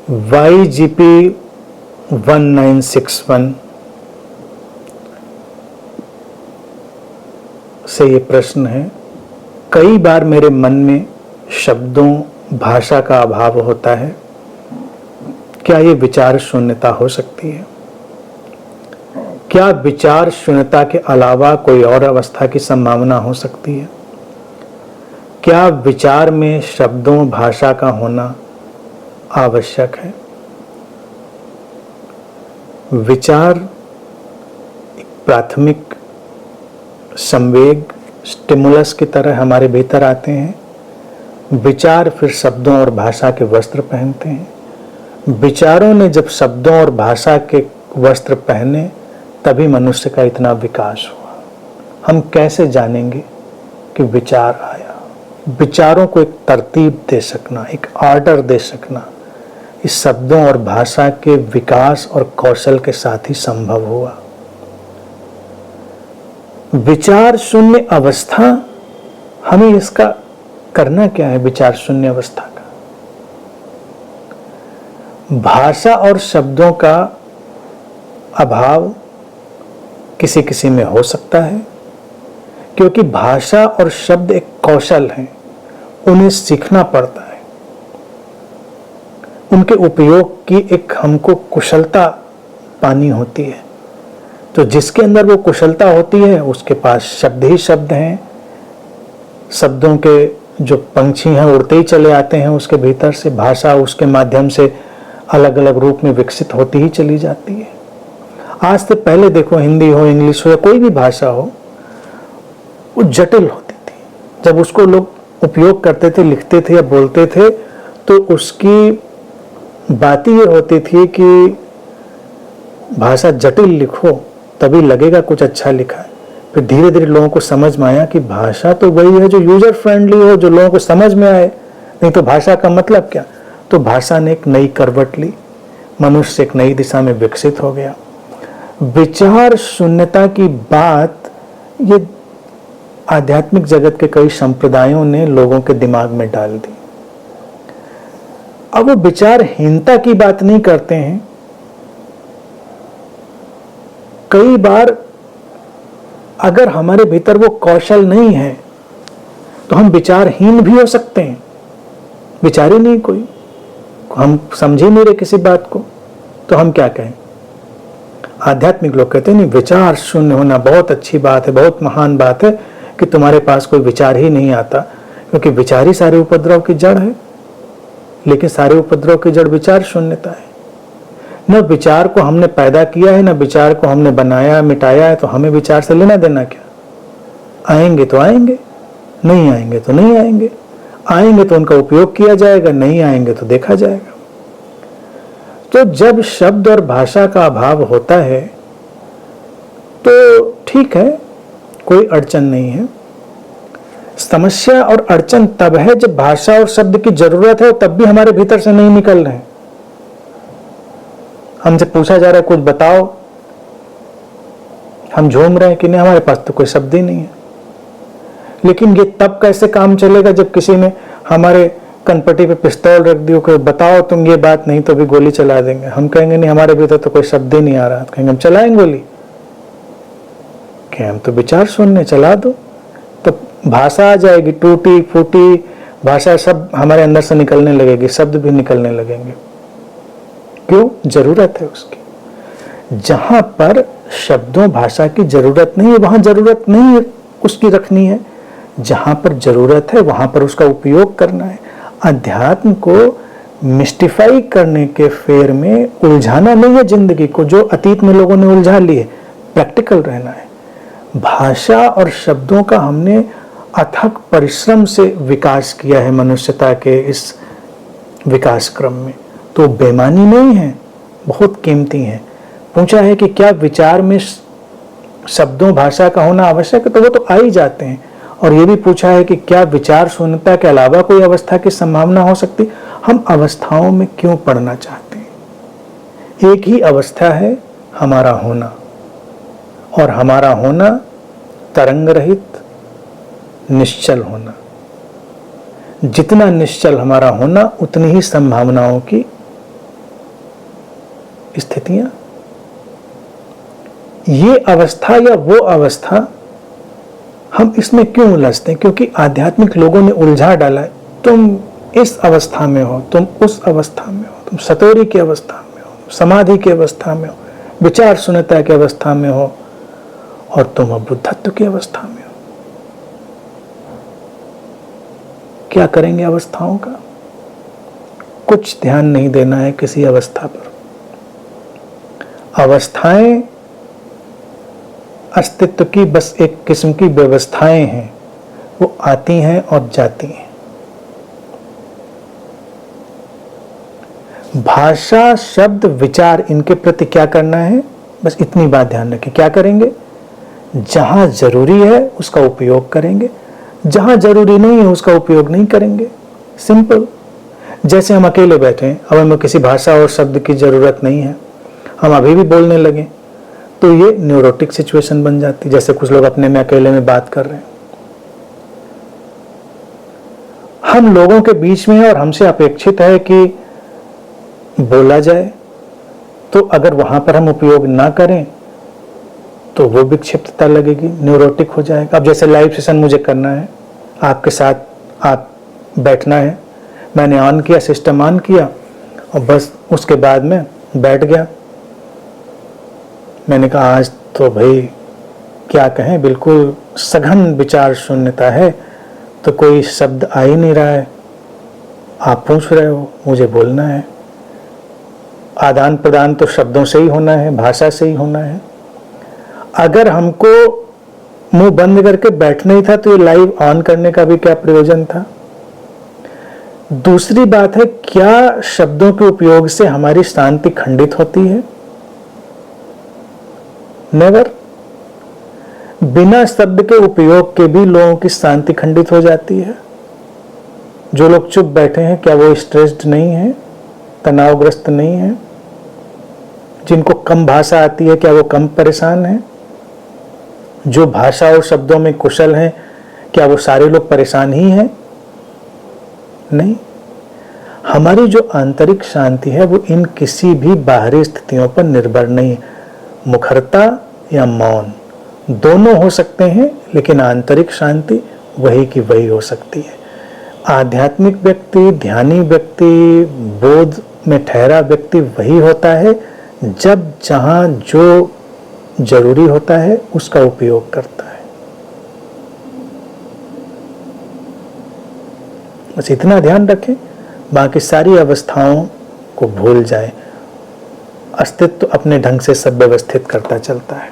YGP 1961 से ये प्रश्न है, कई बार मेरे मन में शब्दों भाषा का अभाव होता है, क्या ये विचार शून्यता हो सकती है? क्या विचार शून्यता के अलावा कोई और अवस्था की संभावना हो सकती है? क्या विचार में शब्दों भाषा का होना आवश्यक है? विचार एक प्राथमिक संवेग स्टिमुलस की तरह हमारे भीतर आते हैं। विचार फिर शब्दों और भाषा के वस्त्र पहनते हैं। विचारों ने जब शब्दों और भाषा के वस्त्र पहने तभी मनुष्य का इतना विकास हुआ। हम कैसे जानेंगे कि विचार आया? विचारों को एक तरतीब दे सकना, एक ऑर्डर दे सकना, इस शब्दों और भाषा के विकास और कौशल के साथ ही संभव हुआ। विचार शून्य अवस्था, हमें इसका करना क्या है? विचार शून्य अवस्था का भाषा और शब्दों का अभाव किसी किसी में हो सकता है, क्योंकि भाषा और शब्द एक कौशल है, उन्हें सीखना पड़ता है। उनके उपयोग की एक हमको कुशलता पानी होती है। तो जिसके अंदर वो कुशलता होती है उसके पास शब्द ही शब्द हैं। शब्दों के जो पंछी हैं उड़ते ही चले आते हैं उसके भीतर से। भाषा उसके माध्यम से अलग अलग रूप में विकसित होती ही चली जाती है। आज से पहले देखो, हिंदी हो, इंग्लिश हो या कोई भी भाषा हो, वो जटिल होती थी। जब उसको लोग उपयोग करते थे, लिखते थे या बोलते थे, तो उसकी बात ये होती थी कि भाषा जटिल लिखो तभी लगेगा कुछ अच्छा लिखा है। फिर धीरे धीरे लोगों को समझ में आया कि भाषा तो वही है जो यूजर फ्रेंडली हो, जो लोगों को समझ में आए, नहीं तो भाषा का मतलब क्या। तो भाषा ने एक नई करवट ली, मनुष्य एक नई दिशा में विकसित हो गया। विचार शून्यता की बात ये आध्यात्मिक जगत के कई संप्रदायों ने लोगों के दिमाग में डाल दी। अब वो विचारहीनता की बात नहीं करते हैं। कई बार अगर हमारे भीतर वो कौशल नहीं है तो हम विचारहीन भी हो सकते हैं। विचार ही नहीं कोई, हम समझे नहीं रहे किसी बात को, तो हम क्या कहें? आध्यात्मिक लोग कहते हैं नहीं, विचार शून्य होना बहुत अच्छी बात है, बहुत महान बात है कि तुम्हारे पास कोई विचार ही नहीं आता, क्योंकि विचार ही सारे उपद्रव की जड़ है। लेकिन सारे उपद्रव की जड़ विचार शून्यता है। न विचार को हमने पैदा किया है, न विचार को हमने बनाया मिटाया है, तो हमें विचार से लेना देना क्या? आएंगे तो आएंगे, नहीं आएंगे तो नहीं आएंगे। आएंगे तो उनका उपयोग किया जाएगा, नहीं आएंगे तो देखा जाएगा। तो जब शब्द और भाषा का अभाव होता है तो ठीक है, कोई अड़चन नहीं है। समस्या और अड़चन तब है जब भाषा और शब्द की जरूरत है तब भी हमारे भीतर से नहीं निकल रहे हैं। हमसे पूछा जा रहा है कुछ बताओ, हम झूम रहे हैं कि नहीं, हमारे पास तो कोई शब्द ही नहीं है। लेकिन ये तब कैसे काम चलेगा जब किसी ने हमारे कनपट्टी पे पिस्तौल रख दी, कि बताओ तुम ये बात, नहीं तो भी गोली चला देंगे। हम कहेंगे नहीं, हमारे भीतर तो कोई शब्द ही नहीं आ रहा। कहेंगे हम चलाएंगे गोली? हम तो विचार शून्य, चला दो। तो भाषा आ जाएगी, टूटी फूटी भाषा सब हमारे अंदर से निकलने लगेगी, शब्द भी निकलने लगेंगे। क्यों? जरूरत है उसकी। जहां पर शब्दों भाषा की जरूरत नहीं है वहां जरूरत नहीं है उसकी रखनी है। जहां पर जरूरत है वहां पर उसका उपयोग करना है। अध्यात्म को मिस्टिफाई करने के फेर में उलझाना नहीं है जिंदगी को, जो अतीत में लोगों ने उलझा ली है। प्रैक्टिकल रहना है। भाषा और शब्दों का हमने अथक परिश्रम से विकास किया है मनुष्यता के इस विकास क्रम में, तो बेमानी नहीं है, बहुत कीमती है। पूछा है कि क्या विचार में शब्दों भाषा का होना आवश्यक है, तो वो तो आ ही जाते हैं। और ये भी पूछा है कि क्या विचार शून्यता के अलावा कोई अवस्था की संभावना हो सकती? हम अवस्थाओं में क्यों पढ़ना चाहते हैं? एक ही अवस्था है, हमारा होना। और हमारा होना तरंग रहित निश्चल होना। जितना निश्चल हमारा होना उतनी ही संभावनाओं की परिस्थितियां, ये अवस्था या वो अवस्था, हम इसमें क्यों उलझते हैं? क्योंकि आध्यात्मिक लोगों ने उलझा डाला है। तुम इस अवस्था में हो, तुम उस अवस्था में हो, तुम सतोरी की अवस्था में हो, समाधि की अवस्था में हो, विचार शून्यता की अवस्था में हो, और तुम अब बुद्धत्व की अवस्था में हो। क्या करेंगे अवस्थाओं का? कुछ ध्यान नहीं देना है किसी अवस्था पर। अवस्थाएं अस्तित्व की बस एक किस्म की व्यवस्थाएं हैं, वो आती हैं और जाती हैं। भाषा, शब्द, विचार, इनके प्रति क्या करना है? बस इतनी बात ध्यान रखें। क्या करेंगे? जहां जरूरी है उसका उपयोग करेंगे, जहां जरूरी नहीं है उसका उपयोग नहीं करेंगे। सिंपल। जैसे हम अकेले बैठे हैं, अब हमें किसी भाषा और शब्द की जरूरत नहीं है, हम अभी भी बोलने लगे तो ये न्यूरोटिक सिचुएशन बन जाती। जैसे कुछ लोग अपने में अकेले में बात कर रहे हैं, हम लोगों के बीच में है और हमसे अपेक्षित है कि बोला जाए, तो अगर वहां पर हम उपयोग ना करें तो वो विक्षिप्तता लगेगी, न्यूरोटिक हो जाएगा। अब जैसे लाइव सेशन मुझे करना है, आपके साथ आप बैठना है, मैंने ऑन किया, सिस्टम ऑन किया और बस उसके बाद में बैठ गया। मैंने कहा आज तो भाई क्या कहें, बिल्कुल सघन विचार शून्यता है, तो कोई शब्द आ ही नहीं रहा है। आप पूछ रहे हो, मुझे बोलना है। आदान प्रदान तो शब्दों से ही होना है, भाषा से ही होना है। अगर हमको मुंह बंद करके बैठना ही था तो ये लाइव ऑन करने का भी क्या प्रयोजन था? दूसरी बात है, क्या शब्दों के उपयोग से हमारी शांति खंडित होती है? नेवर। बिना शब्द के उपयोग के भी लोगों की शांति खंडित हो जाती है। जो लोग चुप बैठे हैं, क्या वो स्ट्रेस्ड नहीं है, तनावग्रस्त नहीं है? जिनको कम भाषा आती है, क्या वो कम परेशान है? जो भाषा और शब्दों में कुशल हैं, क्या वो सारे लोग परेशान ही हैं? नहीं। हमारी जो आंतरिक शांति है वो इन किसी भी बाहरी स्थितियों पर निर्भर नहीं है। मुखरता या मौन दोनों हो सकते हैं, लेकिन आंतरिक शांति वही की वही हो सकती है। आध्यात्मिक व्यक्ति, ध्यानी व्यक्ति, बोध में ठहरा व्यक्ति वही होता है जब जहां जो जरूरी होता है उसका उपयोग करता है। बस इतना ध्यान रखें, बाकी सारी अवस्थाओं को भूल जाएं। अस्तित्व अपने ढंग से सब व्यवस्थित करता चलता है।